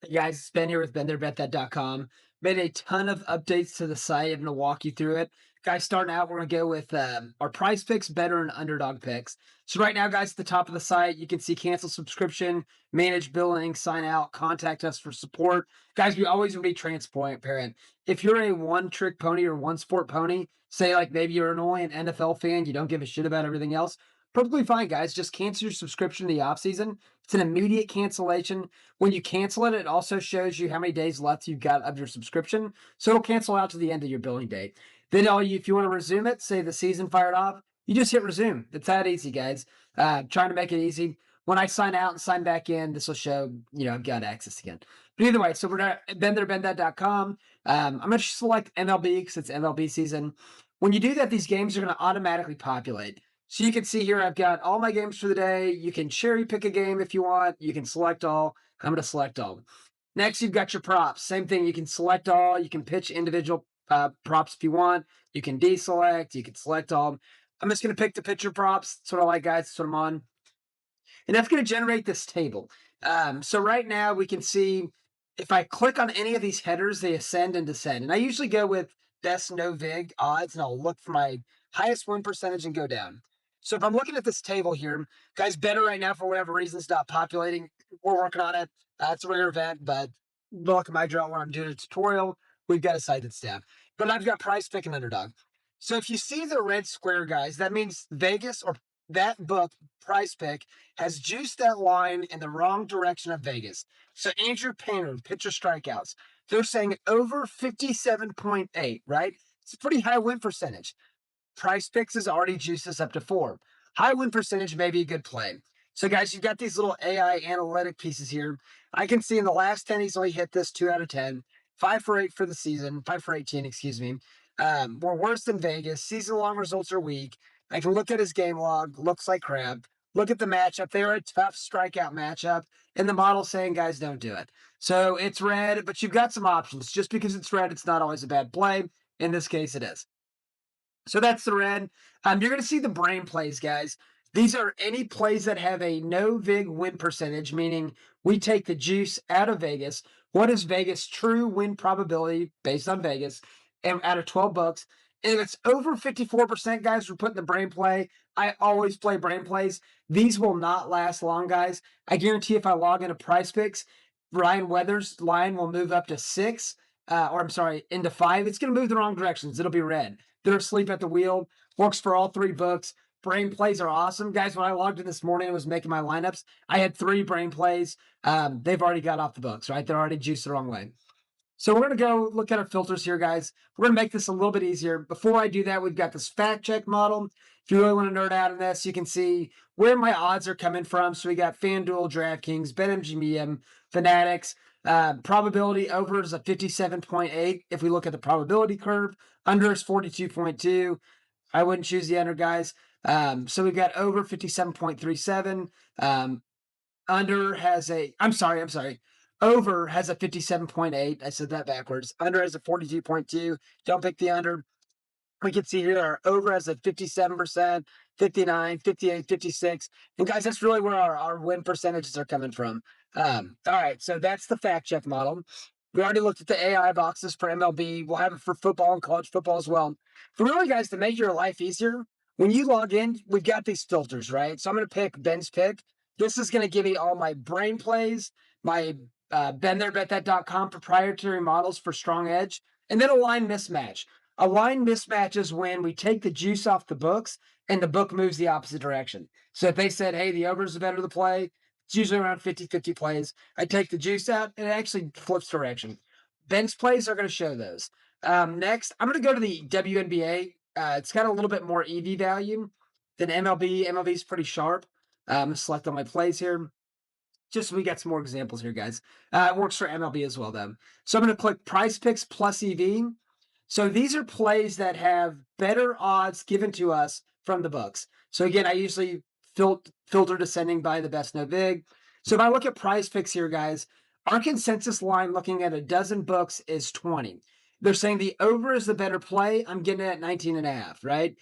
Hey guys, it's Ben here with BenThereBet.com. Made a ton of updates to the site. I'm going to walk you through it. Guys, starting out, we're going to go with our prize picks, better and underdog picks. So right now, guys, at the top of the site, you can see cancel subscription, manage billing, sign out, contact us for support. Guys, we always want to be transparent. If you're a one-trick pony or one-sport pony, say like maybe you're an only an NFL fan, you don't give a shit about everything else, perfectly fine, guys. Just cancel your subscription in the offseason. It's an immediate cancellation. When you cancel it, it also shows you how many days left you've got of your subscription. So it'll cancel out to the end of your billing date. Then if you want to resume it, say the season fired off, you just hit resume. It's that easy, guys. Trying to make it easy. When I sign out and sign back in, this will show, I've got access again. But either way, so we're at BenThereBet.com. I'm going to select MLB because it's MLB season. When you do that, these games are going to automatically populate. So you can see here, I've got all my games for the day. You can cherry pick a game if you want. You can select all. I'm going to select all. Next, you've got your props. Same thing. You can select all. You can pitch individual props if you want. You can deselect. You can select all. I'm just going to pick the pitcher props. That's what I like, guys. That's what I'm on. And that's going to generate this table. So right now we can see if I click on any of these headers, they ascend and descend. And I usually go with best no-vig odds, and I'll look for my highest win percentage and go down. So if I'm looking at this table here, guys, better right now for whatever reason is not populating. We're working on it. It's a rare event, but look at my draw when I'm doing a tutorial. We've got a site that's down. But I've got price pick and underdog. So if you see the red square, guys, that means Vegas or that book, price pick, has juiced that line in the wrong direction of Vegas. So Andrew Painter, pitcher strikeouts, they're saying over 57.8, right? It's a pretty high win percentage. Price Picks has already juiced this up to 4. High win percentage may be a good play. So, guys, you've got these little AI analytic pieces here. I can see in the last 10, he's only hit this 2 out of 10. 5 for 8 for the season. 5 for 18, excuse me. We're worse than Vegas. Season long results are weak. I can look at his game log. Looks like crap. Look at the matchup. They are a tough strikeout matchup. And the model saying, guys, don't do it. So it's red, but you've got some options. Just because it's red, it's not always a bad play. In this case, it is. So that's the red. You're going to see the brain plays, guys. These are any plays that have a no-vig win percentage, meaning we take the juice out of Vegas. What is Vegas' true win probability based on Vegas and out of 12 bucks? And if it's over 54%, guys, we're putting the brain play. I always play brain plays. These will not last long, guys. I guarantee if I log into Price Picks, Ryan Weathers' line will move up to 6, or I'm sorry, into 5. It's going to move the wrong directions. It'll be red. They're asleep at the wheel. Works for all 3 books. Brain plays are awesome. Guys, when I logged in this morning and was making my lineups, I had 3 brain plays. They've already got off the books, right? They're already juiced the wrong way. So we're going to go look at our filters here, guys. We're going to make this a little bit easier. Before I do that, we've got this fact check model. If you really want to nerd out on this, you can see where my odds are coming from. So we got FanDuel, DraftKings, BetMGM, Fanatics. Probability over is a 57.8. If we look at the probability curve, under is 42.2. I wouldn't choose the under, guys. So we've got over 57.37. Under has a, I'm sorry. Over has a 57.8. I said that backwards. Under has a 42.2. Don't pick the under. We can see here our over has a 57%, 59, 58, 56. And guys, that's really where our win percentages are coming from. All right, so that's the fact check model. We already looked at the AI boxes for MLB. We'll have it for football and college football as well. But really, guys, to make your life easier, when you log in, we've got these filters, right? So I'm going to pick Ben's pick. This is going to give me all my brain plays, my BenThereBet.com proprietary models for strong edge, and then a line mismatch. A line mismatch is when we take the juice off the books and the book moves the opposite direction. So if they said, hey, the over is the better the play, it's usually around 50-50 plays. I take the juice out and it actually flips direction. Ben's plays are going to show those. Next, I'm going to go to the WNBA. It's got a little bit more EV value than MLB. MLB is pretty sharp. I'm going to select on my plays here. Just so we got some more examples here, guys. It works for MLB as well, though. So I'm going to click Price Picks plus EV. So these are plays that have better odds given to us from the books. So again, I usually filter descending by the best no vig. So if I look at Price Picks here, guys, our consensus line looking at a dozen books is 20. They're saying the over is the better play. I'm getting it at 19.5, right?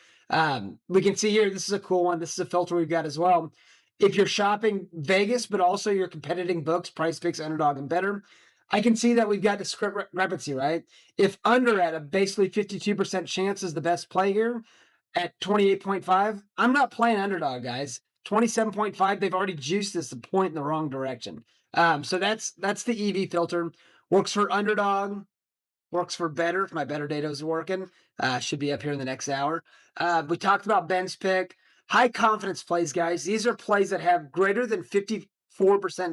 We can see here, this is a cool one. This is a filter we've got as well. If you're shopping Vegas, but also you're competing books, Price Picks, Underdog, and Betr, I can see that we've got discrepancy, right? If under at a basically 52% chance is the best play here at 28.5, I'm not playing underdog, guys. 27.5, they've already juiced this a point in the wrong direction. So that's the EV filter. Works for underdog, works for better if my better data is working. Should be up here in the next hour. We talked about Ben's pick. High confidence plays, guys. These are plays that have greater than 54%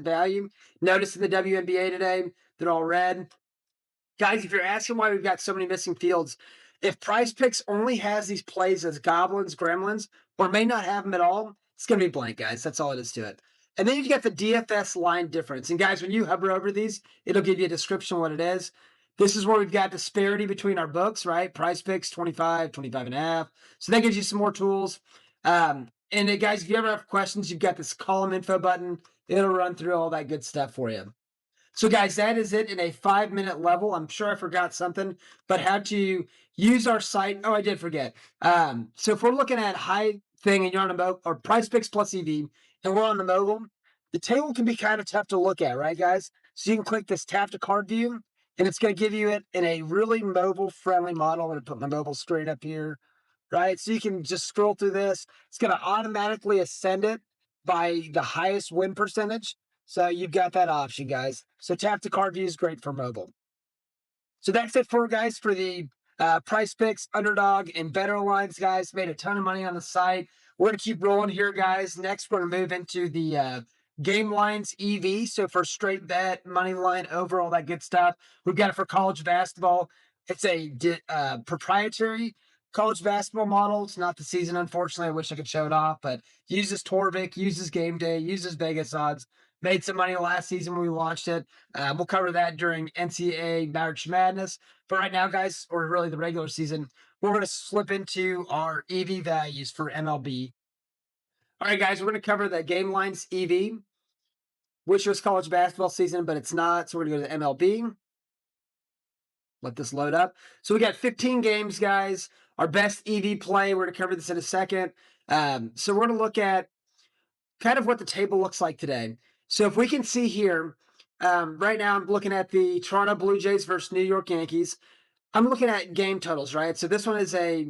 value. Notice in the WNBA today, they're all red. Guys, if you're asking why we've got so many missing fields, if PrizePicks only has these plays as goblins, gremlins, or may not have them at all, it's going to be blank, guys. That's all it is to it. And then you get the DFS line difference. And guys, when you hover over these, it'll give you a description of what it is. This is where we've got disparity between our books, right? PrizePicks, 25, 25 and a half. So that gives you some more tools. And guys, if you ever have questions, you've got this column info button. It'll run through all that good stuff for you. So guys, that is it in a 5-minute level. I'm sure I forgot something, but how to use our site. Oh, I did forget. So if we're looking at high thing and you're on a mobile or PrizePicks plus EV and we're on the mobile, the table can be kind of tough to look at, right, guys? So you can click this tap to card view and it's going to give you it in a really mobile friendly model. I'm going to put my mobile straight up here, right? So you can just scroll through this. It's going to automatically ascend it by the highest win percentage. So you've got that option, guys. So tap to card view is great for mobile. So that's it for guys for the PrizePicks, Underdog, and Better lines, guys. Made a ton of money on the site. We're going to keep rolling here, guys. Next, we're going to move into the game lines EV. So for straight bet, money line, over, all that good stuff. We've got it for college basketball. It's a proprietary college basketball model. It's not the season, unfortunately. I wish I could show it off, but uses Torvik, uses game day, uses Vegas odds. Made some money last season when we launched it. We'll cover that during NCAA March Madness. But right now, guys, or really the regular season, we're going to slip into our EV values for MLB. All right, guys, we're going to cover the game lines EV, which was college basketball season, but it's not. So we're going to go to MLB. Let this load up. So we got 15 games, guys. Our best EV play. We're going to cover this in a second. So we're going to look at kind of what the table looks like today. So if we can see here, right now I'm looking at the Toronto Blue Jays versus New York Yankees. I'm looking at game totals, right? So this one is a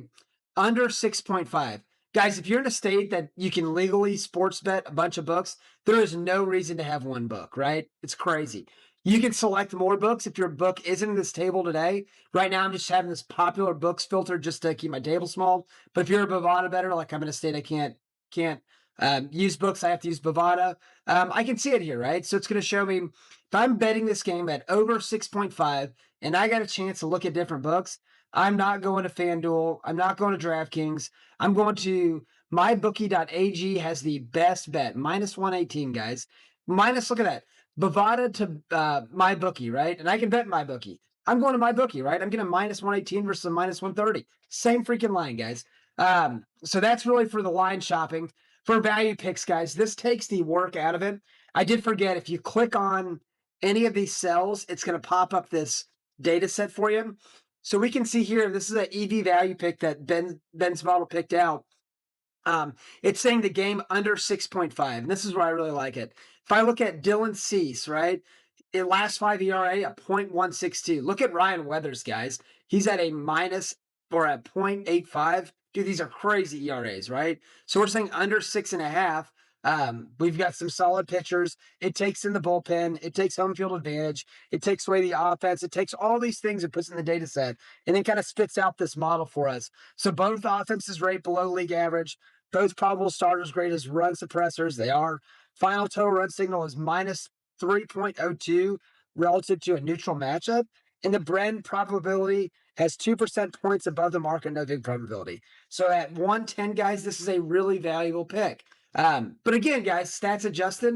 under 6.5. Guys, if you're in a state that you can legally sports bet a bunch of books, there is no reason to have one book, right? It's crazy. You can select more books if your book isn't in this table today. Right now, I'm just having this popular books filter just to keep my table small. But if you're a Bovada bettor, like I'm in a state I can't use books, I have to use Bovada. I can see it here, right? So it's going to show me if I'm betting this game at over 6.5 and I got a chance to look at different books, I'm not going to FanDuel. I'm not going to DraftKings. I'm going to mybookie.ag has the best bet, minus 118, guys. Look at that. Bovada to MyBookie, right? And I can bet MyBookie. I'm going to MyBookie, right? I'm getting minus 118 versus minus 130. Same freaking line, guys. So that's really for the line shopping. For value picks, guys, this takes the work out of it. I did forget, if you click on any of these cells, it's going to pop up this data set for you. So we can see here, this is an EV value pick that Ben's model picked out. It's saying the game under 6.5, and this is where I really like it. If I look at Dylan Cease, right, in last 5 ERA, a 0.162. Look at Ryan Weathers, guys. He's at a minus or a 0.85. Dude, these are crazy ERAs, right? So we're saying under 6.5. We've got some solid pitchers. It takes in the bullpen. It takes home field advantage. It takes away the offense. It takes all these things and puts in the data set, and then kind of spits out this model for us. So both offenses rate below league average. Both probable starters grade as run suppressors. They are. Final total run signal is minus 3.02 relative to a neutral matchup. And the Bren probability has 2% points above the market No-Vig probability. So at 110, guys, this is a really valuable pick. But again, guys, stats adjusted.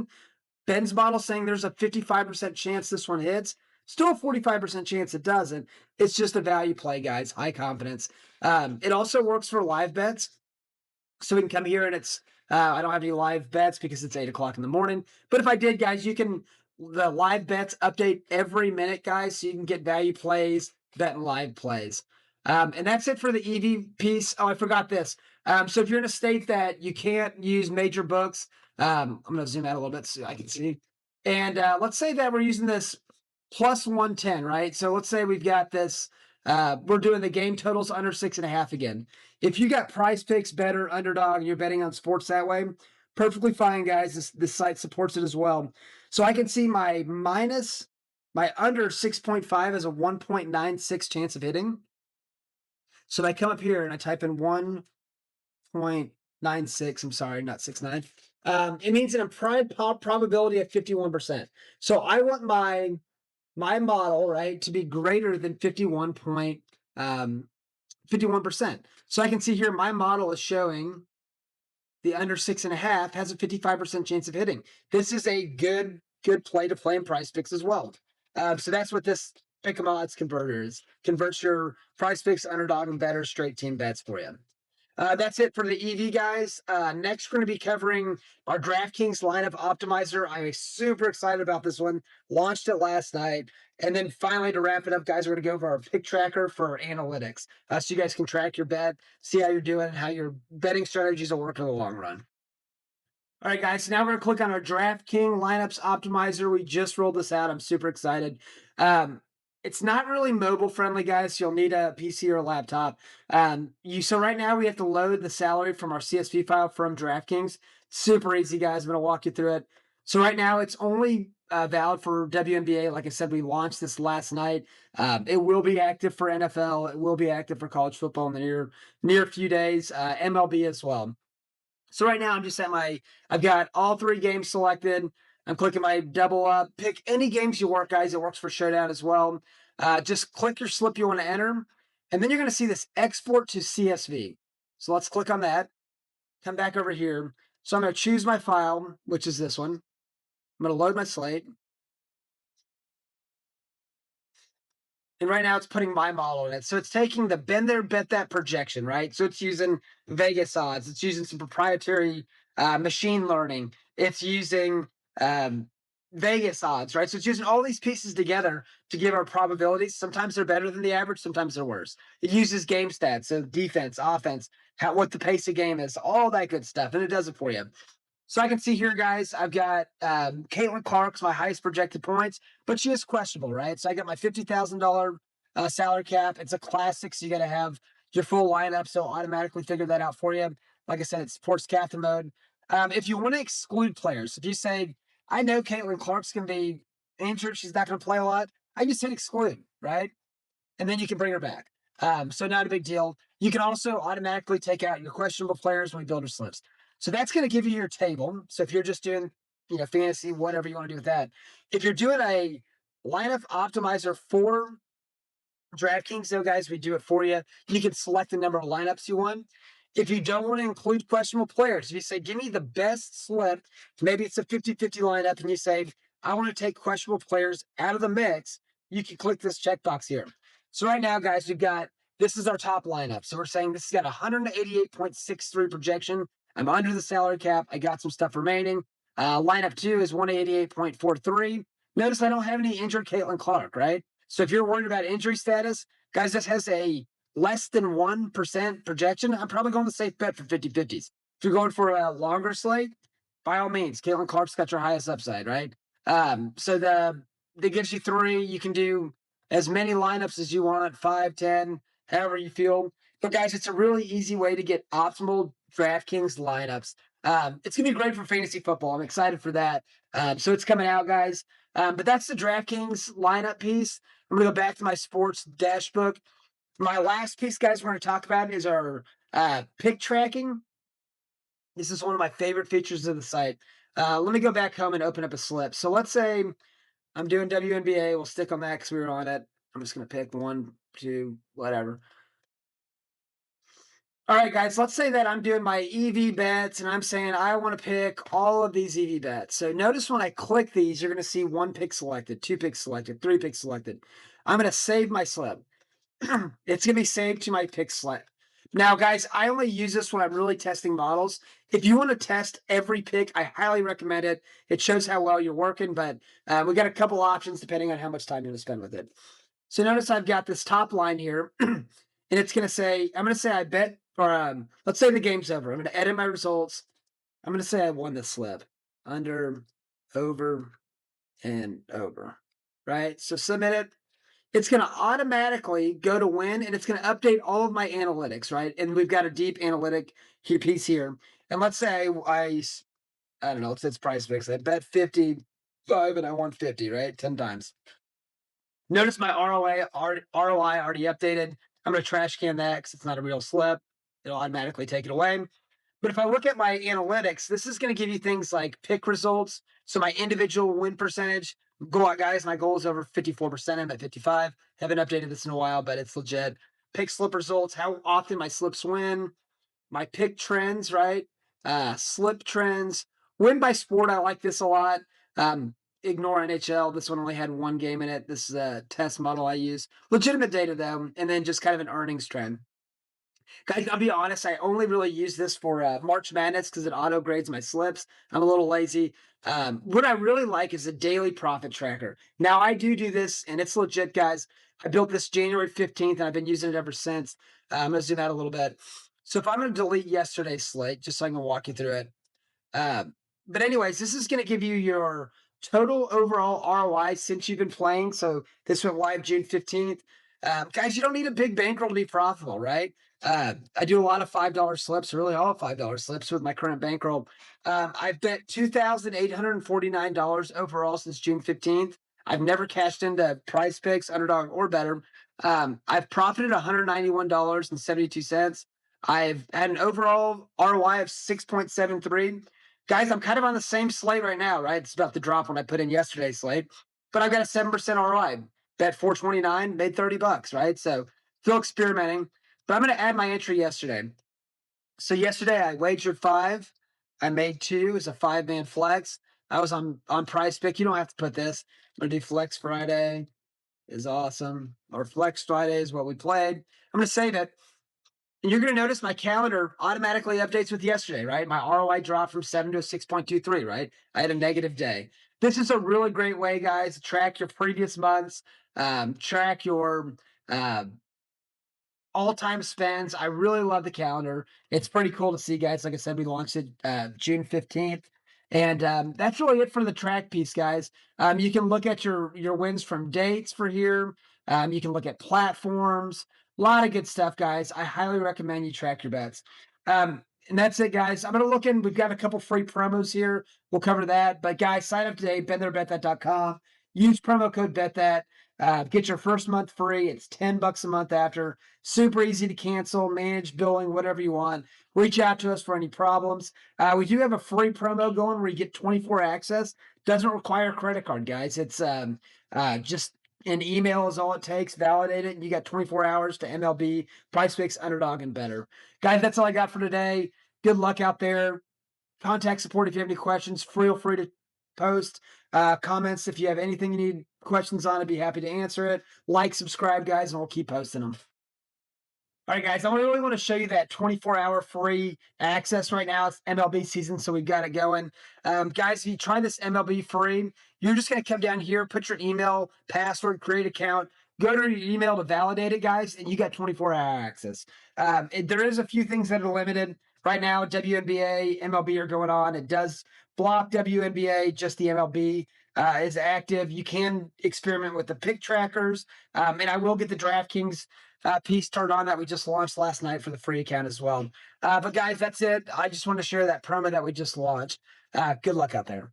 Ben's model saying there's a 55% chance this one hits. Still a 45% chance it doesn't. It's just a value play, guys. High confidence. It also works for live bets. So we can come here and it's, I don't have any live bets because it's 8 o'clock in the morning. But if I did, guys, the live bets update every minute, guys. So you can get value plays, bet and live plays. And that's it for the EV piece. Oh, I forgot this. So if you're in a state that you can't use major books, I'm going to zoom out a little bit so I can see. And let's say that we're using this plus 110, right? So let's say we've got this. We're doing the game totals under 6.5 again. If you got PrizePicks, Betr, Underdog, and you're betting on sports that way, perfectly fine, guys. This site supports it as well. So I can see my under 6.5 as a 1.96 chance of hitting. So I come up here and I type in 1.96. I'm sorry, not 69. It means an implied probability of 51%. So I want my model, right, to be greater than 51%. So I can see here my model is showing the under 6.5 has a 55% chance of hitting. This is a good play to play in PrizePicks as well. So that's what this pick 'em odds converter is. Converts your PrizePicks, Underdog, and Betr straight team bets for you. That's it for the EV guys. Next, we're going to be covering our DraftKings lineup optimizer. I'm super excited about this one. Launched it last night. And then finally, to wrap it up, guys, we're going to go over our pick tracker for analytics. So you guys can track your bet, see how you're doing, and how your betting strategies will work in the long run. All right, guys. So now we're gonna click on our DraftKings lineups optimizer. We just rolled this out. I'm super excited. It's not really mobile friendly, guys. So you'll need a PC or a laptop. So right now we have to load the salary from our CSV file from DraftKings. Super easy, guys. I'm gonna walk you through it. So right now it's only valid for WNBA. Like I said, we launched this last night. It will be active for NFL. It will be active for college football in the near few days. MLB as well. So right now I'm just I've got all 3 games selected. I'm clicking my double up. Pick any games you want, guys. It works for Showdown as well. Just click your slip you want to enter. And then you're going to see this export to CSV. So let's click on that. Come back over here. So I'm going to choose my file, which is this one. I'm going to load my slate. And right now it's putting my model in it. So it's taking the been there, bet that projection, right? So it's using Vegas odds. It's using some proprietary machine learning. It's using Vegas odds, right? So it's using all these pieces together to give our probabilities. Sometimes they're better than the average. Sometimes they're worse. It uses game stats. So defense, offense, what the pace of game is, all that good stuff. And it does it for you. So I can see here, guys, I've got Caitlin Clark's my highest projected points, but she is questionable, right? So I got my $50,000 salary cap. It's a classic, so you got to have your full lineup, so it'll automatically figure that out for you. Like I said, it supports captain mode. If you want to exclude players, if you say, I know Caitlin Clark's going to be injured, she's not going to play a lot, I just hit exclude, right? And then you can bring her back. So not a big deal. You can also automatically take out your questionable players when we build our slips. So that's going to give you your table. So if you're just doing, fantasy, whatever you want to do with that. If you're doing a lineup optimizer for DraftKings, though, guys, we do it for you. You can select the number of lineups you want. If you don't want to include questionable players, if you say, give me the best slip, maybe it's a 50-50 lineup, and you say, I want to take questionable players out of the mix, you can click this checkbox here. So right now, guys, this is our top lineup. So we're saying this has got 188.63 projection. I'm under the salary cap. I got some stuff remaining. Lineup 2 is 188.43. Notice I don't have any injured Caitlin Clark, right? So if you're worried about injury status, guys, this has a less than 1% projection. I'm probably going to safe bet for 50-50s. If you're going for a longer slate, by all means, Caitlin Clark's got your highest upside, right? So that gives you 3. You can do as many lineups as you want, 5, 10, however you feel. But guys, it's a really easy way to get optimal DraftKings lineups. It's going to be great for fantasy football. I'm excited for that. So it's coming out, guys. But that's the DraftKings lineup piece. I'm going to go back to my sports dashbook. My last piece, guys, we're going to talk about is our pick tracking. This is one of my favorite features of the site. Let me go back home and open up a slip. So let's say I'm doing WNBA. We'll stick on that because we were on it. I'm just going to pick 1, 2, whatever. All right, guys, let's say that I'm doing my EV bets and I'm saying I want to pick all of these EV bets. So notice when I click these, you're going to see 1 pick selected, 2 picks selected, 3 picks selected. I'm going to save my slip. It's going to be saved to my pick slip. Now, guys, I only use this when I'm really testing models. If you want to test every pick, I highly recommend it. It shows how well you're working, but we got a couple options depending on how much time you're going to spend with it. So notice I've got this top line here, and it's going to say, I'm going to say I bet, or let's say the game's over. I'm going to edit my results. I'm going to say I won this slip. Under, over, and over. right? So submit it. It's going to automatically go to win, and it's going to update all of my analytics, right? And we've got a deep analytic piece here. And let's say I don't know, it's PrizePicks. I bet 55 and I won 50, right? 10 times. Notice my ROI already updated. I'm going to trash can that because it's not a real slip. It'll automatically take it away. But if I look at my analytics, this is going to give you things like pick results. So my individual win percentage. Go out, guys. My goal is over 54%. I'm at 55. Haven't updated this in a while, but it's legit. Pick slip results, how often my slips win, my pick trends, right? Slip trends, win by sport. I like this a lot. Ignore NHL. This one only had one game in it. This is a test model I use. Legitimate data though, and then just kind of an earnings trend. Guys, I'll be honest, I only really use this for March Madness because it auto grades my slips. I'm a little lazy. What I really like is a daily profit tracker. Now, I do this, and it's legit, guys. I built this January 15th, and I've been using it ever since. I'm going to zoom out a little bit. So if I'm going to delete yesterday's slate, just so I can walk you through it. But anyways, this is going to give you your total overall ROI since you've been playing. So this went live June 15th. Guys, you don't need a big bankroll to be profitable, right? I do a lot of $5 slips, really all $5 slips with my current bankroll. I've bet $2,849 overall since June 15th. I've never cashed into PrizePicks, Underdog, or Betr. I've profited $191.72. I've had an overall ROI of 6.73. Guys, I'm kind of on the same slate right now, right? It's about to drop when I put in yesterday's slate, but I've got a 7% ROI. Bet 429, made $30, right? So still experimenting, but I'm going to add my entry yesterday. So yesterday I wagered 5. I made 2 as a 5-man flex. I was on PrizePick. You don't have to put this. I'm going to do Flex Friday is awesome. Or Flex Friday is what we played. I'm going to save it. And you're going to notice my calendar automatically updates with yesterday, right? My ROI dropped from 7 to a 6.23, right? I had a negative day. This is a really great way, guys, to track your previous months, track your all-time spends. I really love the calendar. It's pretty cool to see, guys. Like I said, we launched it June 15th. And that's really it for the track piece, guys. You can look at your wins from dates for here. You can look at platforms. A lot of good stuff, guys. I highly recommend you track your bets. And that's it, guys. I'm going to look in. We've got a couple free promos here. We'll cover that. But, guys, sign up today, bettherbet.com. Use promo code BETTHAT. Get your first month free. It's $10 a month after. Super easy to cancel, manage billing, whatever you want. Reach out to us for any problems. We do have a free promo going where you get 24 access. Doesn't require a credit card, guys. It's just an email is all it takes. Validate it, and you got 24 hours to MLB, PrizePicks, Underdog, and Betr. Guys, that's all I got for today. Good luck out there. Contact support if you have any questions. Feel free to post comments if you have anything you need questions on. I'd be happy to answer it. Like, subscribe, guys, and we'll keep posting them. All right, guys, I really want to show you that 24-hour free access right now. It's MLB season, so we've got it going. Guys, if you try this MLB free, you're just going to come down here, put your email, password, create account, go to your email to validate it, guys, and you got 24-hour access. There is a few things that are limited. Right now, WNBA, MLB are going on. It does block WNBA, just the MLB is active. You can experiment with the pick trackers, and I will get the DraftKings piece turned on that we just launched last night for the free account as well. But guys, that's it. I just want to share that promo that we just launched. Good luck out there.